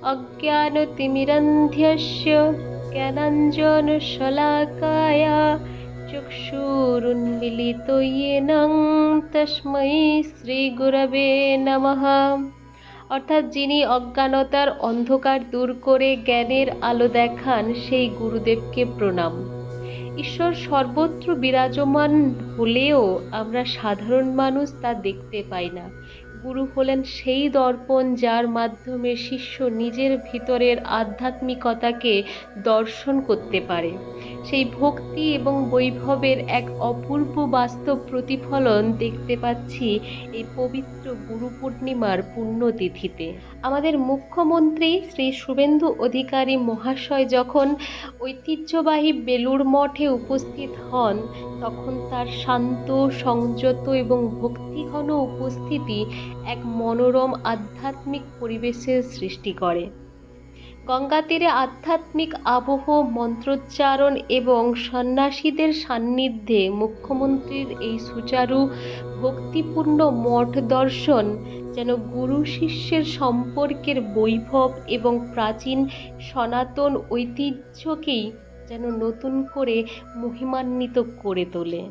अज्ञानतिमिरन्ध्यस्य ज्ञानाञ्जनशलाकाया चक्षुरुन्मीलितो येन तस्मै শ্রীগুরবে নমঃ। অর্থাৎ যিনি অজ্ঞানতার অন্ধকার দূর করে জ্ঞানের আলো দেখান, সেই গুরুদেবকে প্রণাম। ঈশ্বর সর্বত্র বিরাজমান হলেও আমরা সাধারণ মানুষ তা দেখতে পাই না। গুরু হলেন সেই দর্পণ যার মাধ্যমে শিষ্য নিজের ভিতরের আধ্যাত্মিকতাকে দর্শন করতে পারে। সেই ভক্তি এবং বৈভবের এক অপূর্ব বাস্তব প্রতিফলন দেখতে পাচ্ছি এই পবিত্র গুরু পূর্ণিমার পুণ্যতিথিতে। আমাদের মুখ্যমন্ত্রী শ্রী শুভেন্দু অধিকারী মহাশয় যখন ঐতিহ্যবাহী বেলুড় মঠে উপস্থিত হন, তখন তার শান্ত, সংযত এবং ভক্তিঘন উপস্থিতি এক মনোরম আধ্যাত্মিক পরিবেশের সৃষ্টি করে। গঙ্গা তীরে আধ্যাত্মিক আবহ, মন্ত্রোচ্চারণ এবং সন্ন্যাসীদের সান্নিধ্যে মুখ্যমন্ত্রীর এই সুচারু ভক্তিপূর্ণ মঠ দর্শন যেন গুরু শিষ্যের সম্পর্কের বৈভব এবং প্রাচীন সনাতন ঐতিহ্যকেই যেন নতুন করে মহিমান্বিত করে তোলে।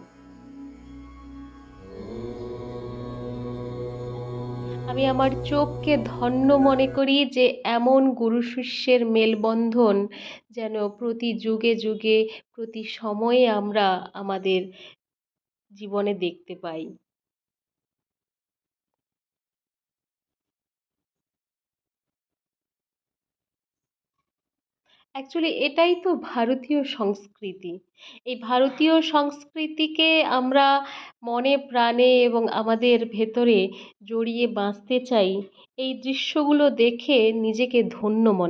আমি আমার চোখকে ধন্য মনে করি যে এমন গুরু শিষ্যের মেলবন্ধন যেন প্রতি যুগে যুগে, প্রতি সময়ে আমরা আমাদের জীবনে দেখতে পাই। অ্যাকচুয়ালি এটাই তো ভারতীয় সংস্কৃতি। এই ভারতীয় সংস্কৃতিকে আমরা মনে প্রাণে এবং আমাদের ভেতরে জড়িয়ে বাঁচতে চাই। এই দৃশ্যগুলো দেখে নিজেকে ধন্য মনে